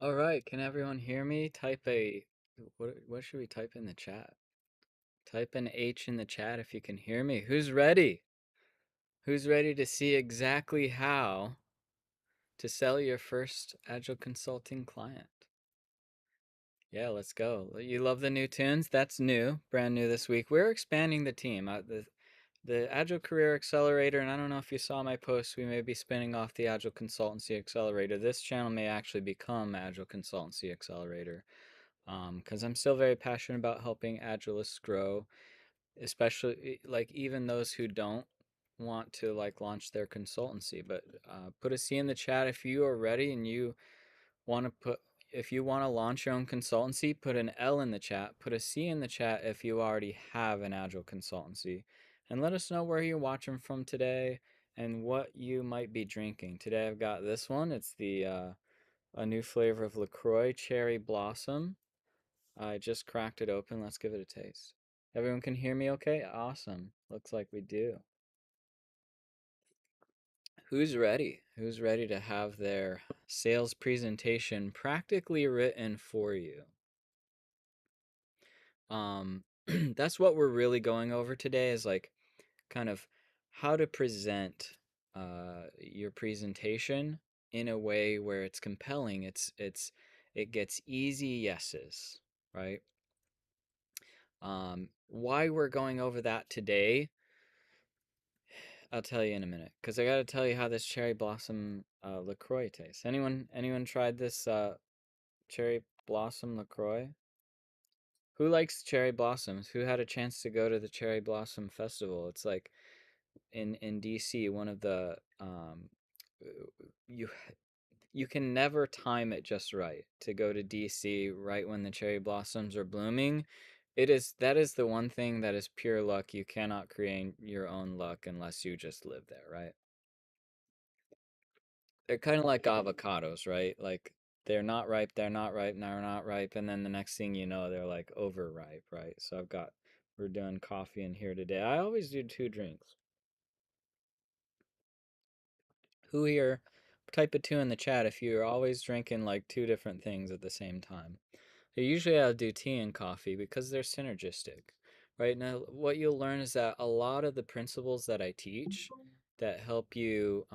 All right, can everyone hear me? What should we type in the chat? Type an H in the chat if you can hear me. Who's ready? Who's ready to see exactly how to sell your first Agile consulting client? Yeah, let's go. You love the new tunes? That's new, brand new this week. We're expanding the team. The Agile Career Accelerator, and I don't know if you saw my post, we may be spinning off the Agile Consultancy Accelerator. This channel may actually become Agile Consultancy Accelerator. Because I'm still very passionate about helping Agilists grow, especially like even those who don't want to like launch their consultancy. But put a C in the chat if you are ready and you want to put if you want to launch your own consultancy. Put an L in the chat. Put a C in the chat if you already have an Agile consultancy, and let us know where you're watching from today and what you might be drinking. Today I've got this one. It's the a new flavor of LaCroix Cherry Blossom. I just cracked it open. Let's give it a taste. Everyone can hear me okay? Awesome. Looks like we do. Who's ready? Who's ready to have their sales presentation practically written for you? That's what we're really going over today is like kind of how to present your presentation in a way where it's compelling. It gets easy yeses, right? Why we're going over that today, I'll tell you in a minute, because I got to tell you how this cherry blossom LaCroix tastes. Anyone tried this cherry blossom LaCroix? Who likes cherry blossoms? Who had a chance to go to the cherry blossom festival? It's like in DC, one of the you you can never time it just right to go to DC right when the cherry blossoms are blooming. That is the one thing that is pure luck. You cannot create your own luck unless you just live there, right? They're kind of like avocados, right? Like they're not ripe, they're not ripe, and then the next thing you know, they're like overripe, right? So we're doing coffee in here today. I always do two drinks. Who here, type a two in the chat if you're always drinking like two different things at the same time. Usually I'll do tea and coffee because they're synergistic. Right now, what you'll learn is that a lot of the principles that I teach that help you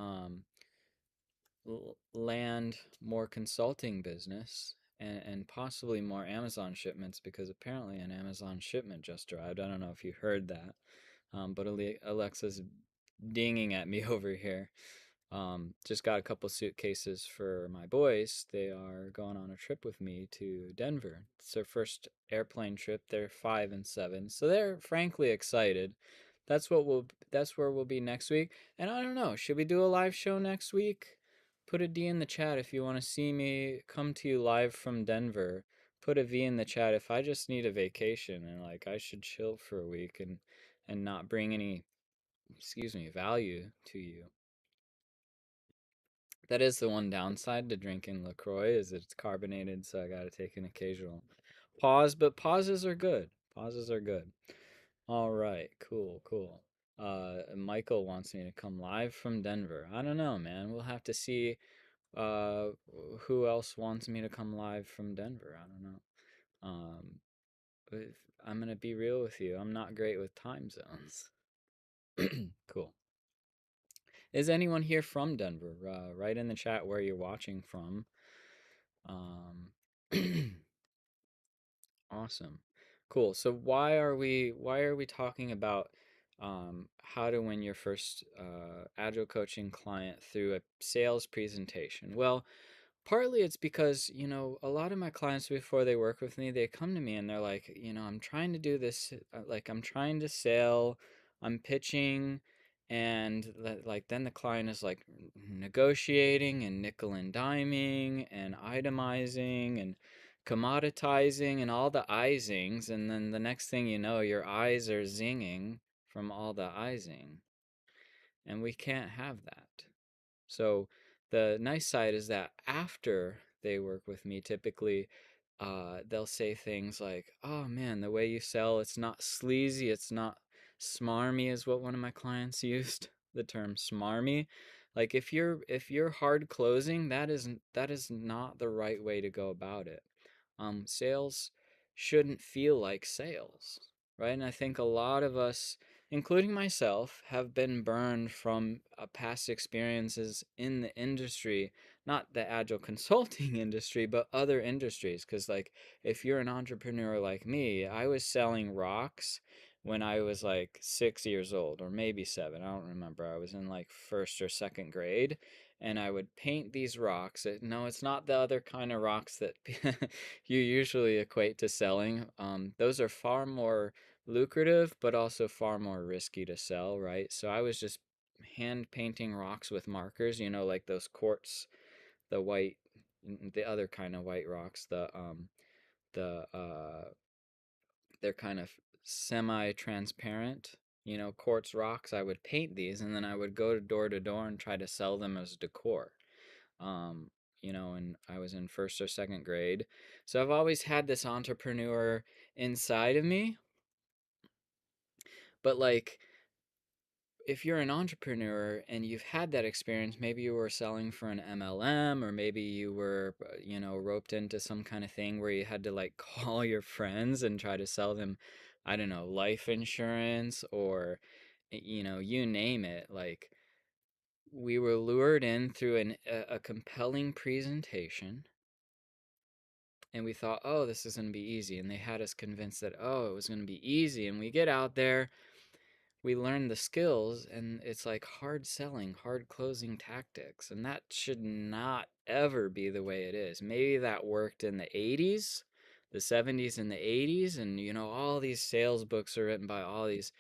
land more consulting business and possibly more Amazon shipments because apparently an Amazon shipment just arrived. I don't know if you heard that, but Alexa's dinging at me over here. Just got a couple suitcases for my boys. They are going on a trip with me to Denver. It's their first airplane trip. They're 5 and 7, so they're frankly excited. That's where we'll be next week. And I don't know, should we do a live show next week? Put a D in the chat if you want to see me come to you live from Denver. Put a V in the chat if I just need a vacation and like I should chill for a week and not bring any, excuse me, value to you. That is the one downside to drinking LaCroix is it's carbonated, so I gotta take an occasional pause, but pauses are good. Pauses are good. All right, cool. Michael wants me to come live from Denver. I don't know, man. We'll have to see uh who else wants me to come live from Denver. I don't know. But I'm gonna be real with you. I'm not great with time zones. Cool. Is anyone here from Denver? Write in the chat where you're watching from. Um, awesome. Cool. So why are we talking about how to win your first agile coaching client through a sales presentation? Well, partly it's because, a lot of my clients before they work with me, they come to me and they're like, I'm trying to do this, like I'm trying to sell, I'm pitching, and like then the client is like negotiating and nickel and diming and itemizing and commoditizing and all the izings, and then the next thing you know, your eyes are zinging from all the izing, and we can't have that. So the nice side is that after they work with me, typically they'll say things like, "Oh man, the way you sell, it's not sleazy, it's not smarmy," is what one of my clients used the term smarmy. Like if you're hard closing, that is not the right way to go about it. Sales shouldn't feel like sales, right? And I think a lot of us, including myself, have been burned from past experiences in the industry, not the agile consulting industry, but other industries. Because, like, if you're an entrepreneur like me, I was selling rocks when I was like 6 years old, or maybe seven. I don't remember. I was in like first or second grade, and I would paint these rocks. No, it's not the other kind of rocks that you usually equate to selling. Those are far more lucrative, but also far more risky to sell, right? So I was just hand painting rocks with markers, like those quartz, the white, the other kind of white rocks, the they're kind of semi-transparent, quartz rocks. I would paint these, and then I would go to door and try to sell them as decor. Um, and I was in first or second grade. So I've always had this entrepreneur inside of me. But like, if you're an entrepreneur and you've had that experience, maybe you were selling for an MLM, or maybe you were, roped into some kind of thing where you had to like call your friends and try to sell them, I don't know, life insurance, or, you name it. Like, we were lured in through a compelling presentation, and we thought, oh, this is going to be easy. And they had us convinced that, oh, it was going to be easy. And we get out there, we learn the skills, and it's like hard selling, hard closing tactics. And that should not ever be the way it is. Maybe that worked in the 80s, the 70s, and the 80s. And, all these sales books are written by all these,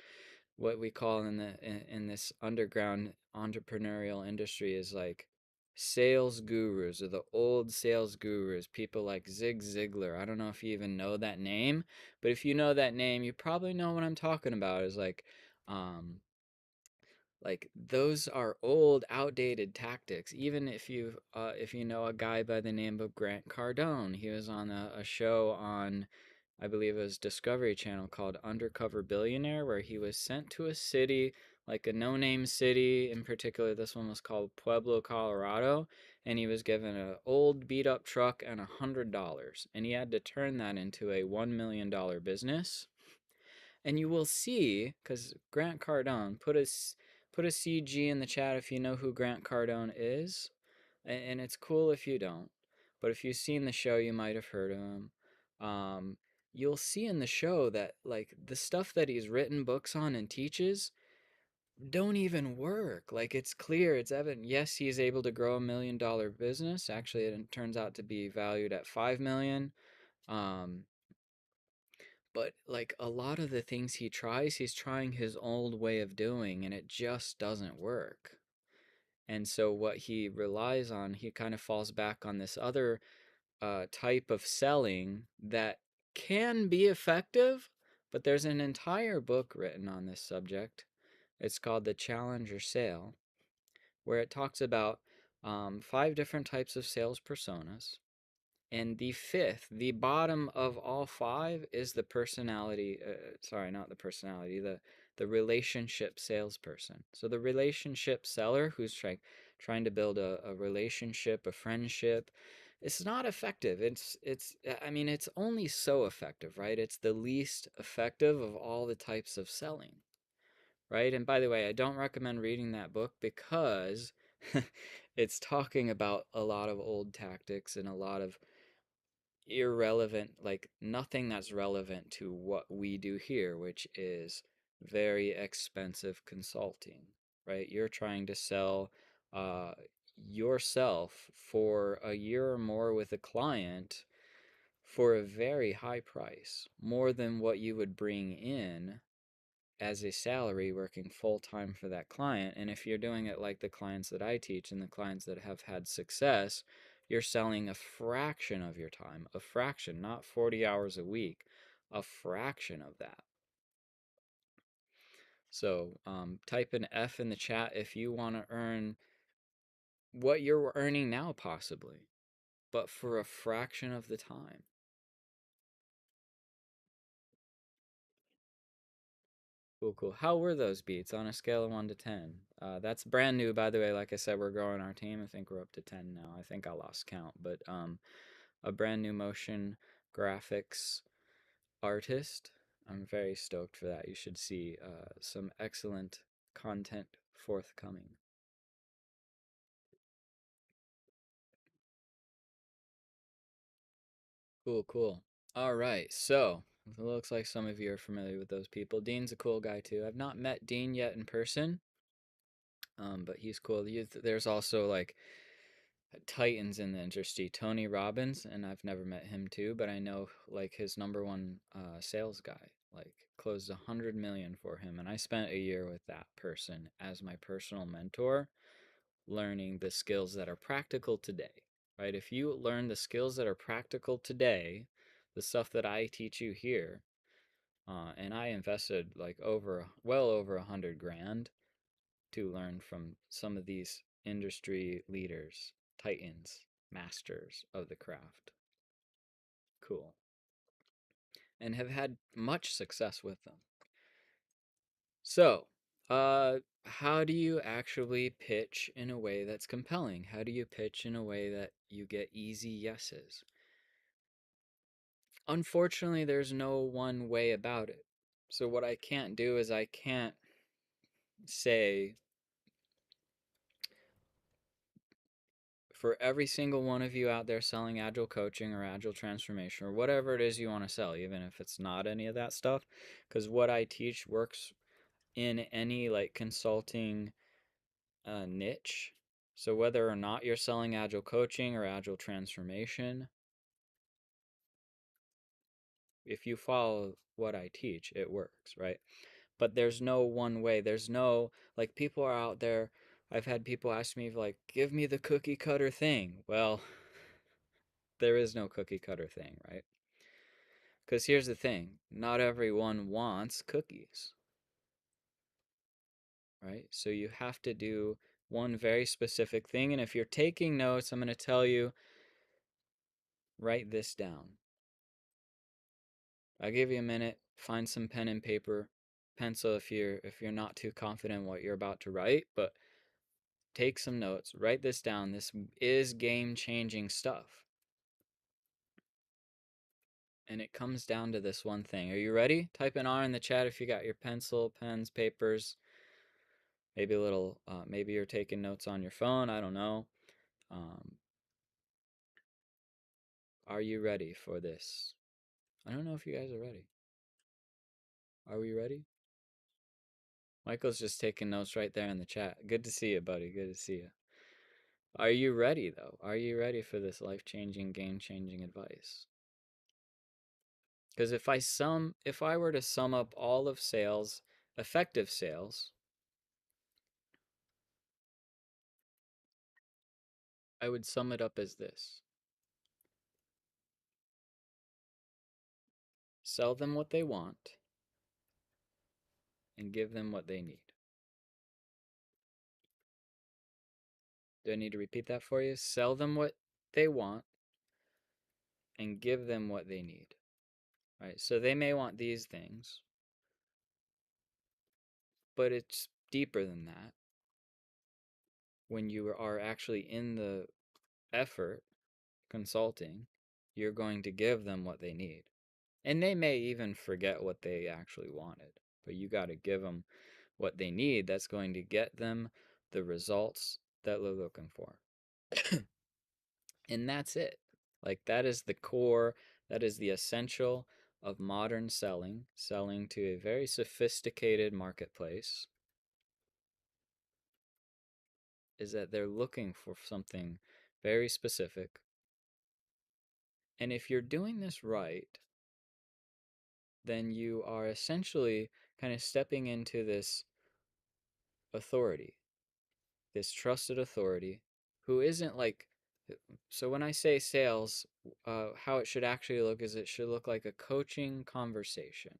what we call in this underground entrepreneurial industry, is like sales gurus, or the old sales gurus, people like Zig Ziglar. I don't know if you even know that name, but if you know that name, you probably know what I'm talking about. Is um like those are old, outdated tactics. Even if you know a guy by the name of Grant Cardone, he was on a show on, I believe it was Discovery Channel, called Undercover Billionaire, where he was sent to a city, like a no-name city. In particular, this one was called Pueblo, Colorado, and he was given an old beat-up truck and $100, and he had to turn that into a $1 million business. And you will see, because Grant Cardone, put a CG in the chat if you know who Grant Cardone is, and it's cool if you don't, but if you've seen the show, you might have heard of him. Um, you'll see in the show that like the stuff that he's written books on and teaches don't even work. Like, it's clear, it's evident. Yes, he's able to grow $1 million business. Actually, it turns out to be valued at 5 million. Um, but like a lot of the things he tries, he's trying his old way of doing, and it just doesn't work. And so what he relies on, he kind of falls back on this other type of selling that can be effective, but there's an entire book written on this subject. It's called The Challenger Sale, where it talks about 5 different types of sales personas. And the fifth, the bottom of all five, is the personality. Sorry, not the personality. The relationship salesperson. So the relationship seller who's trying to build a relationship, a friendship, it's not effective. I mean, it's only so effective, right? It's the least effective of all the types of selling, right? And by the way, I don't recommend reading that book because it's talking about a lot of old tactics and a lot of irrelevant, like nothing that's relevant to what we do here, which is very expensive consulting, right? You're trying to sell uh, yourself for a year or more with a client for a very high price, more than what you would bring in as a salary working full time for that client. And if you're doing it like the clients that I teach and the clients that have had success, you're selling a fraction of your time, a fraction, not 40 hours a week, a fraction of that. So type an F in the chat if you want to earn what you're earning now, possibly, but for a fraction of the time. Cool, cool. How were those beats on a scale of 1 to 10? That's brand new, by the way. Like I said, we're growing our team. I think we're up to 10 now. I think I lost count, but a brand new motion graphics artist. I'm very stoked for that. You should see some excellent content forthcoming. Cool, cool. All right, so it looks like some of you are familiar with those people. Dean's a cool guy too. I've not met Dean yet in person, but he's cool. There's also like titans in the industry. Tony Robbins, and I've never met him too, but I know like his number one sales guy like closed 100 million for him, and I spent a year with that person as my personal mentor, learning the skills that are practical today. Right? If you learn the skills that are practical today, the stuff that I teach you here, and I invested like well over 100 grand to learn from some of these industry leaders, titans, masters of the craft. Cool. And have had much success with them. So, how do you actually pitch in a way that's compelling? How do you pitch in a way that you get easy yeses? Unfortunately, there's no one way about it. So, what I can't do is I can't say for every single one of you out there selling agile coaching or agile transformation or whatever it is you want to sell, even if it's not any of that stuff, because what I teach works in any like consulting niche. So whether or not you're selling agile coaching or agile transformation, if you follow what I teach, it works, right? But there's no one way. There's no, like, people are out there. I've had people ask me, like, give me the cookie cutter thing. Well, there is no cookie cutter thing, right? Because here's the thing, not everyone wants cookies, right? So you have to do one very specific thing. And if you're taking notes, I'm going to tell you, write this down. I'll give you a minute, find some pen and paper, pencil if you're not too confident in what you're about to write, but take some notes, write this down. This is game-changing stuff. And it comes down to this one thing. Are you ready? Type an R in the chat if you got your pencil, pens, papers. Maybe a little, maybe you're taking notes on your phone. I don't know. Um, are you ready for this? I don't know if you guys are ready. Are we ready? Michael's just taking notes right there in the chat. Good to see you, buddy. Good to see you. Are you ready, though? Are you ready for this life-changing, game-changing advice? Because if I were to sum up all of sales, effective sales, I would sum it up as this: sell them what they want and give them what they need. Do I need to repeat that for you? Sell them what they want and give them what they need. All right, so they may want these things, but it's deeper than that. When you are actually in the effort consulting, you're going to give them what they need. And they may even forget what they actually wanted, but you got to give them what they need that's going to get them the results that they're looking for. And that's it. Like, that is the core, that is the essential of modern selling, selling to a very sophisticated marketplace, is that they're looking for something very specific. And if you're doing this right, then you are essentially kind of stepping into this authority, this trusted authority, who isn't like, so when I say sales, how it should actually look is it should look like a coaching conversation.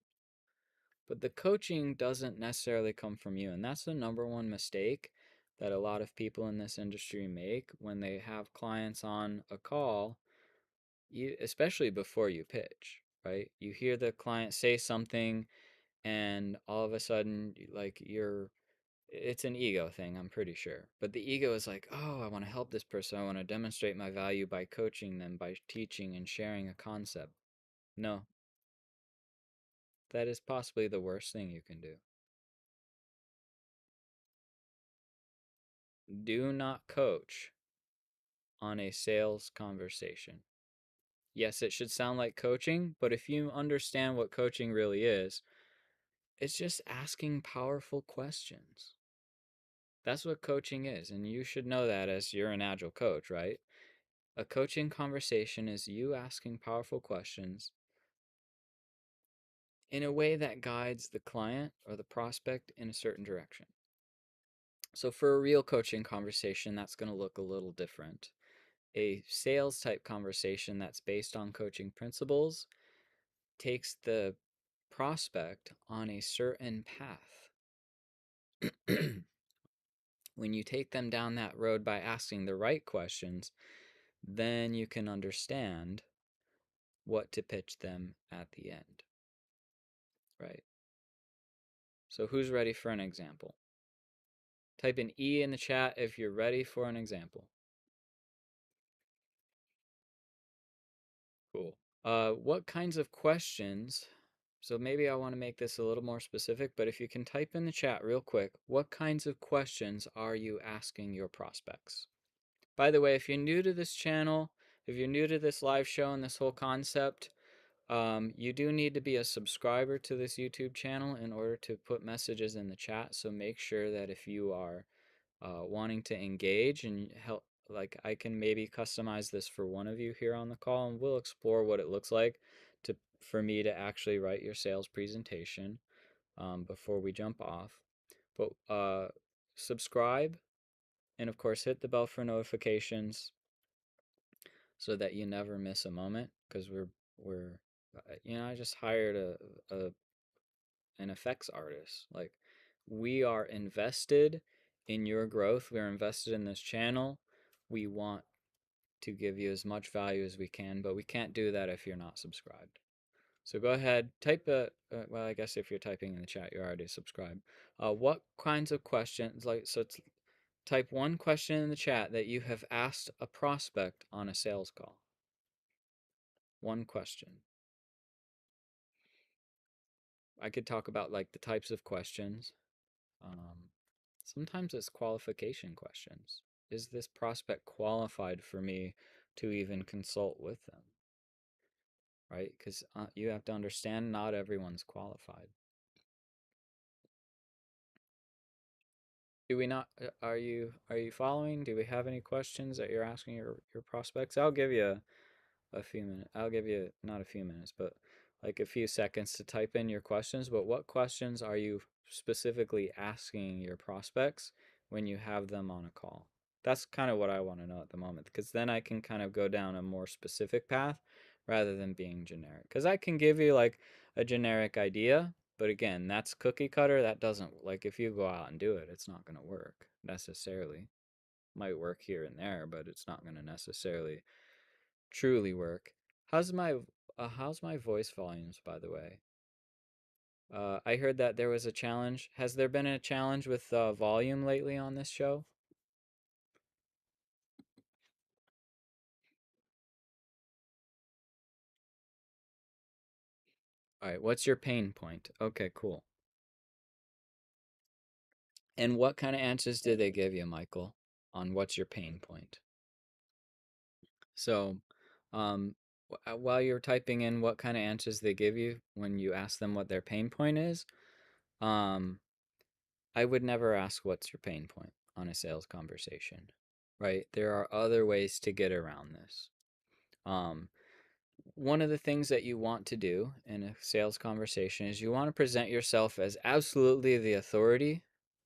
But the coaching doesn't necessarily come from you. And that's the number one mistake that a lot of people in this industry make when they have clients on a call, especially before you pitch, right? You hear the client say something, and all of a sudden, like, It's an ego thing, I'm pretty sure. But the ego is like, oh, I want to help this person. I want to demonstrate my value by coaching them, by teaching and sharing a concept. No, that is possibly the worst thing you can do. Do not coach on a sales conversation. Yes, it should sound like coaching, but if you understand what coaching really is, it's just asking powerful questions. That's what coaching is, and you should know that as you're an agile coach, right? A coaching conversation is you asking powerful questions in a way that guides the client or the prospect in a certain direction. So, for a real coaching conversation, that's going to look a little different. A sales type conversation that's based on coaching principles takes the prospect on a certain path. When you take them down that road by asking the right questions, then you can understand what to pitch them at the end, right? So, who's ready for an example? Type an E in the chat if you're ready for an example. Cool. What kinds of questions? So maybe I want to make this a little more specific, but if you can type in the chat real quick, what kinds of questions are you asking your prospects? By the way, if you're new to this channel, if you're new to this live show and this whole concept, you do need to be a subscriber to this YouTube channel in order to put messages in the chat. So make sure that if you are wanting to engage and help, like I can maybe customize this for one of you here on the call, and we'll explore what it looks like to for me to actually write your sales presentation before we jump off. But subscribe, and of course hit the bell for notifications so that you never miss a moment, because we're I just hired a an effects artist. Like, we are invested in your growth. We're invested in this channel. We want to give you as much value as we can, but we can't do that if you're not subscribed. So go ahead, type well, I guess if you're typing in the chat, you're already subscribed. What kinds of questions, type one question in the chat that you have asked a prospect on a sales call. One question. I could talk about like the types of questions. Um, Sometimes it's qualification questions. Is this prospect qualified for me to even consult with them? Right? Because you have to understand not everyone's qualified. Do we not? Are you following? Do we have any questions that you're asking your prospects? I'll give you a few minutes. I'll give you not a few minutes, but like a few seconds to type in your questions. But what questions are you specifically asking your prospects when you have them on a call? That's kind of what I want to know at the moment, because then I can kind of go down a more specific path rather than being generic. Because I can give you like a generic idea, but again, that's cookie cutter. That doesn't, like, if you go out and do it, it's not going to work necessarily. Might work here and there, but it's not going to necessarily truly work. How's my voice volumes, by the way? I heard that there was a challenge. Has there been a challenge with volume lately on this show? All right, what's your pain point? Okay, cool. And what kind of answers did they give you, Michael, on what's your pain point? So, um, while you're typing in what kind of answers they give you when you ask them what their pain point is, um, I would never ask what's your pain point on a sales conversation, right? There are other ways to get around this. Um, One of the things that you want to do in a sales conversation is you want to present yourself as absolutely the authority,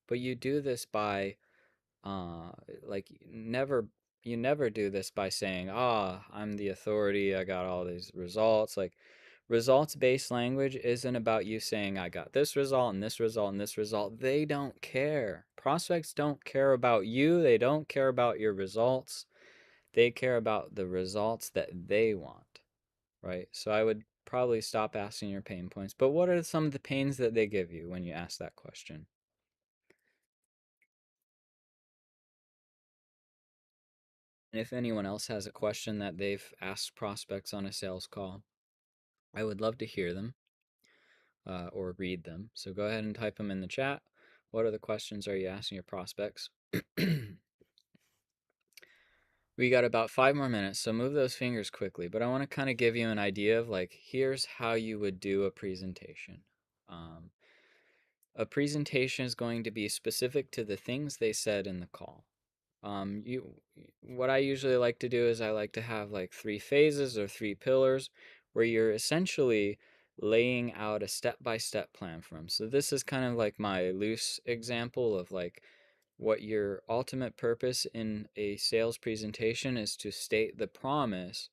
but you do this by uh like never you never do this by saying, "Ah, I'm the authority. I got all these results." Like, results-based language isn't about you saying, "I got this result and this result and this result." They don't care. Prospects don't care about you. They don't care about your results. They care about the results that they want, right? So I would probably stop asking your pain points. But what are some of the pains that they give you when you ask that question? If anyone else has a question that they've asked prospects on a sales call, I would love to hear them or read them. So go ahead and type them in the chat. What other questions are you asking your prospects? We got about 5 more minutes, so move those fingers quickly. But I want to kind of give you an idea of like, here's how you would do a presentation. Um, a presentation is going to be specific to the things they said in the call. What I usually like to do is I like to have like 3 phases or 3 pillars where you're essentially laying out a step-by-step plan for them. So this is kind of like my loose example of like what your ultimate purpose in a sales presentation is to state the promise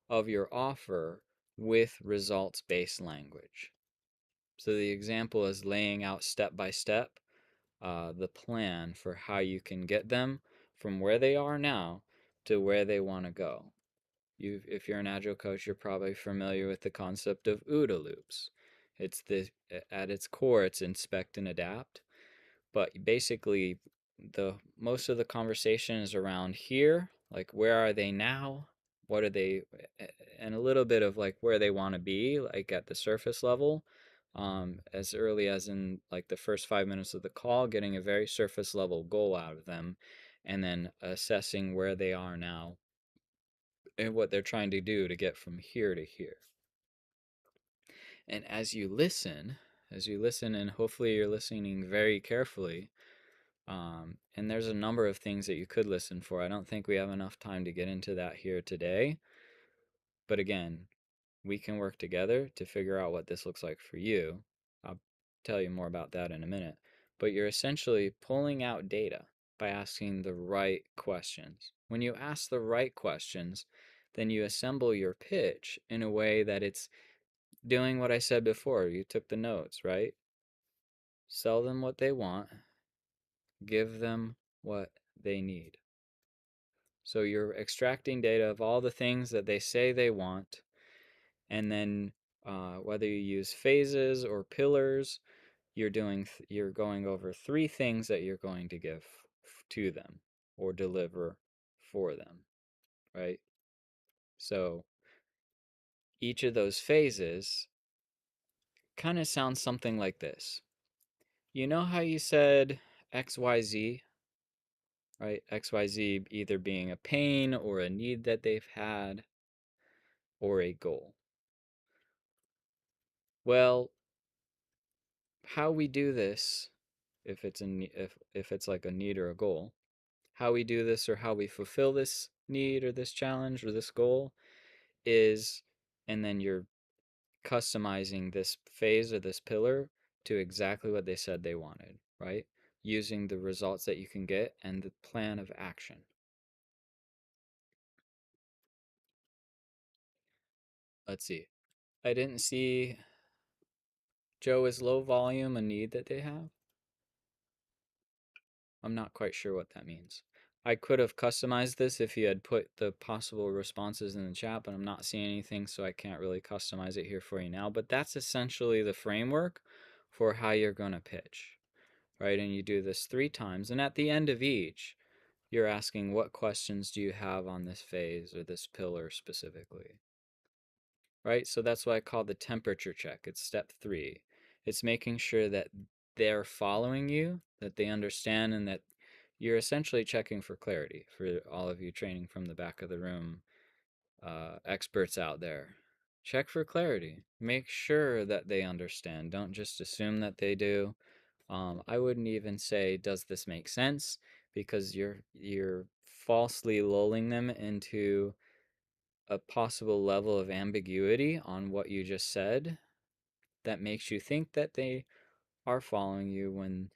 of your offer with results-based language. So the example is laying out step by step the plan for how you can get them from where they are now to where they want to go. If you're an agile coach, you're probably familiar with the concept of OODA loops. At its core, it's inspect and adapt. But basically, the most of the conversation is around here, like where are they now? What are they, and a little bit of like where they want to be, like at the surface level, as early as in like the first 5 minutes of the call, getting a very surface level goal out of them, and then assessing where they are now and what they're trying to do to get from here to here. And as you listen, and hopefully you're listening very carefully, and there's a number of things that you could listen for. I don't think we have enough time to get into that here today. But again, we can work together to figure out what this looks like for you. I'll tell you more about that in a minute. But you're essentially pulling out data by asking the right questions. When you ask the right questions, then you assemble your pitch in a way that it's doing what I said before. You took the notes, right? Sell them what they want, give them what they need. So you're extracting data of all the things that they say they want, and then whether you use phases or pillars, you're going over 3 things that you're going to give to them or deliver for them, right? So each of those phases kind of sounds something like this. You know how you said XYZ, right? XYZ either being a pain or a need that they've had or a goal. Well, how we do this, if it's like a need or a goal, how we do this or how we fulfill this need or this challenge or this goal is, and then you're customizing this phase or this pillar to exactly what they said they wanted, right? Using the results that you can get and the plan of action. Let's see. I didn't see. Joe, is low volume a need that they have? I'm not quite sure what that means. I could have customized this if you had put the possible responses in the chat, but I'm not seeing anything, so I can't really customize it here for you now. But that's essentially the framework for how you're going to pitch, right? And you do this 3 times. And at the end of each, you're asking, what questions do you have on this phase or this pillar specifically? Right? So that's what I call the temperature check. It's step 3. It's making sure that they're following you, that they understand, and that you're essentially checking for clarity for all of you training from the back of the room experts out there. Check for clarity. Make sure that they understand. Don't just assume that they do. I wouldn't even say, does this make sense? Because you're falsely lulling them into a possible level of ambiguity on what you just said that makes you think that they are following you when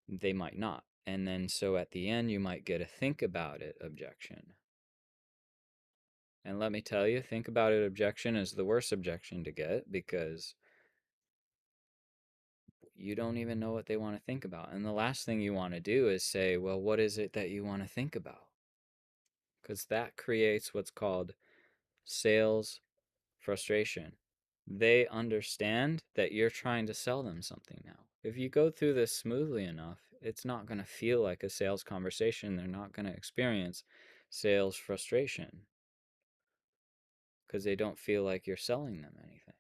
they might not. And then so at the end, you might get a think about it objection. And let me tell you, think about it objection is the worst objection to get because you don't even know what they want to think about. And the last thing you want to do is say, well, what is it that you want to think about? Because that creates what's called sales frustration. They understand that you're trying to sell them something now. If you go through this smoothly enough, it's not going to feel like a sales conversation. They're not going to experience sales frustration because they don't feel like you're selling them anything.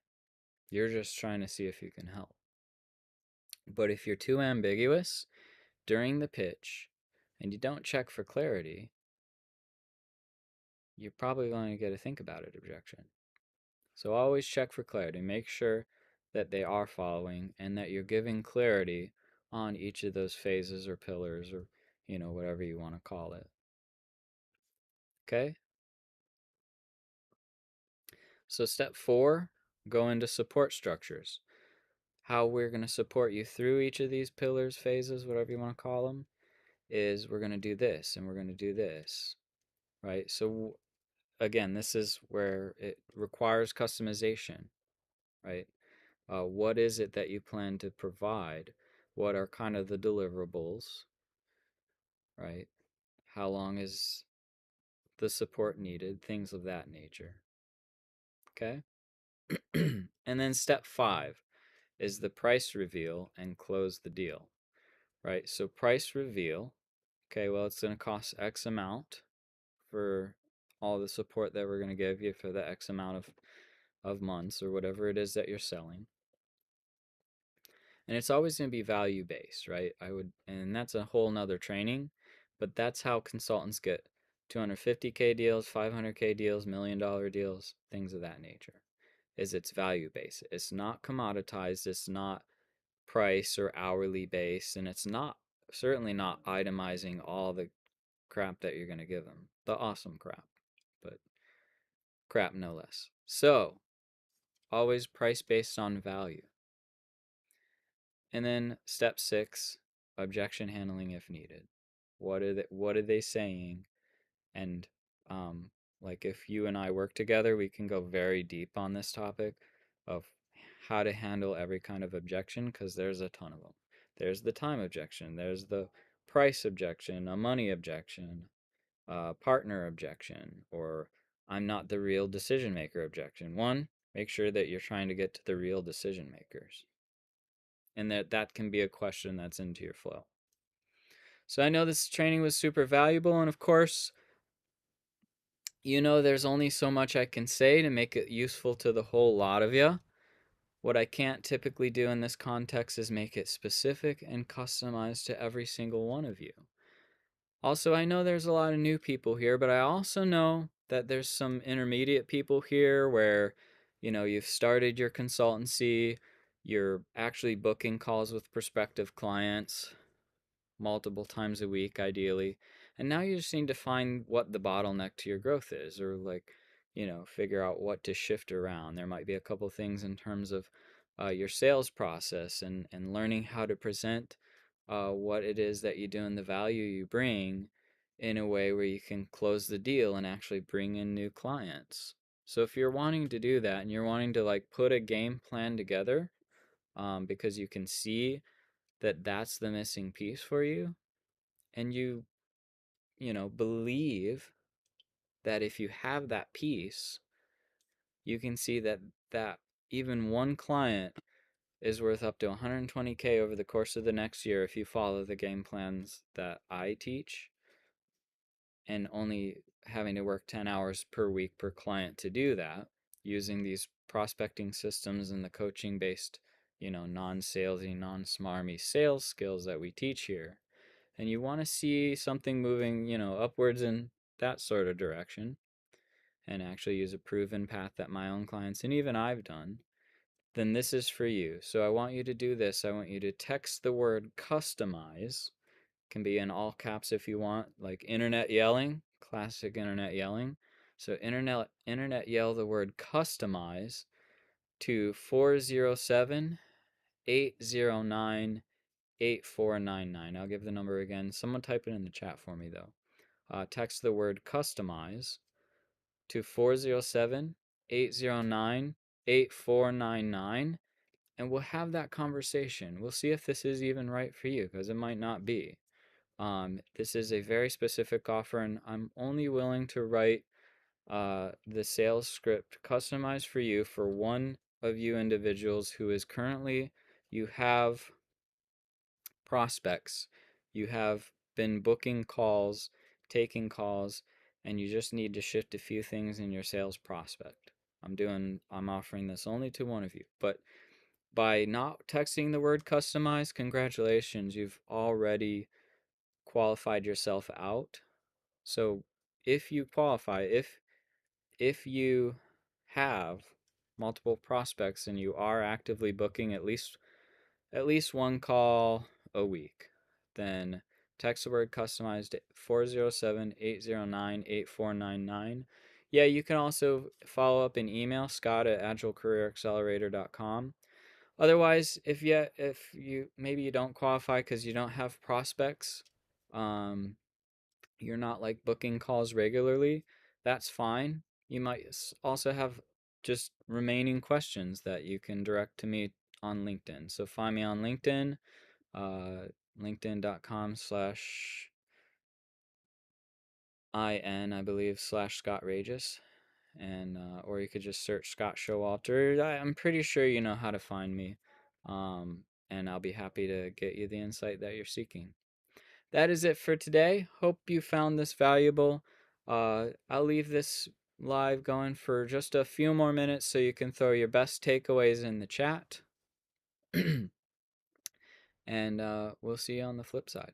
You're just trying to see if you can help. But if you're too ambiguous during the pitch and you don't check for clarity, you're probably going to get a think about it objection. So always check for clarity. Make sure that they are following and that you're giving clarity on each of those phases or pillars or, whatever you want to call it. Okay? So step 4, go into support structures. How we're going to support you through each of these pillars, phases, whatever you want to call them, is we're going to do this and we're going to do this, right? So again, this is where it requires customization, right? What is it that you plan to provide? What are kind of the deliverables, right? How long is the support needed? Things of that nature. Okay? And then step 5 is the price reveal and close the deal, right? So price reveal, okay, well, it's going to cost X amount for all the support that we're going to give you for the X amount of months or whatever it is that you're selling. And it's always going to be value based, right? And that's a whole nother training, but that's how consultants get 250K deals, 500K deals, $1 million deals, things of that nature. Is it's value based. It's not commoditized. It's not price or hourly based, and it's not certainly not itemizing all the crap that you're going to give them. The awesome crap, but crap no less. So always price based on value. And then step 6, objection handling if needed. What are they saying? And like if you and I work together, we can go very deep on this topic of how to handle every kind of objection because there's a ton of them. There's the time objection, there's the price objection, a money objection, partner objection, or I'm not the real decision maker objection. One, make sure that you're trying to get to the real decision makers and that can be a question that's into your flow. So I know this training was super valuable, and of course, there's only so much I can say to make it useful to the whole lot of you. What I can't typically do in this context is make it specific and customized to every single one of you. Also, I know there's a lot of new people here, but I also know that there's some intermediate people here where, you've started your consultancy, you're actually booking calls with prospective clients multiple times a week, ideally. And now you just need to find what the bottleneck to your growth is, or figure out what to shift around. There might be a couple things in terms of your sales process and learning how to present what it is that you do and the value you bring in a way where you can close the deal and actually bring in new clients. So if you're wanting to do that and you're wanting to put a game plan together because you can see that that's the missing piece for you, and you believe that if you have that piece, you can see that even one client is worth up to 120K over the course of the next year if you follow the game plans that I teach, and only having to work 10 hours per week per client to do that using these prospecting systems and the coaching based, non-salesy, non-smarmy sales skills that we teach here. And you want to see something moving, upwards in that sort of direction, and actually use a proven path that my own clients and even I've done, then this is for you. So I want you to do this. I want you to text the word customize. Can be in all caps if you want, like internet yelling, classic internet yelling. So internet yell the word customize to 407-809-8499. I'll give the number again. Someone type it in the chat for me though. Text the word customize to 407-809-8499, and we'll have that conversation. We'll see if this is even right for you, because it might not be. This is a very specific offer, and I'm only willing to write the sales script customized for you for one of you individuals who is currently, you have prospects, you have been booking calls, taking calls, and you just need to shift a few things in your sales prospect. I'm offering this only to one of you, but by not texting the word customize, congratulations, you've already qualified yourself out. So if you qualify, if you have multiple prospects and you are actively booking at least one call a week, then text the word customized 407-809-8499. Yeah, you can also follow up in email, Scott at agilecareeraccelerator.com. Otherwise, if you maybe you don't qualify because you don't have prospects, um, you're not like booking calls regularly, that's fine. You might also have just remaining questions that you can direct to me on LinkedIn. So find me on LinkedIn, uh, linkedin.com/in, I believe, /Scott Rageous. And or you could just search Scott Showalter. I'm pretty sure you know how to find me, and I'll be happy to get you the insight that you're seeking. That is it for today. Hope you found this valuable. I'll leave this live going for just a few more minutes so you can throw your best takeaways in the chat. And we'll see you on the flip side.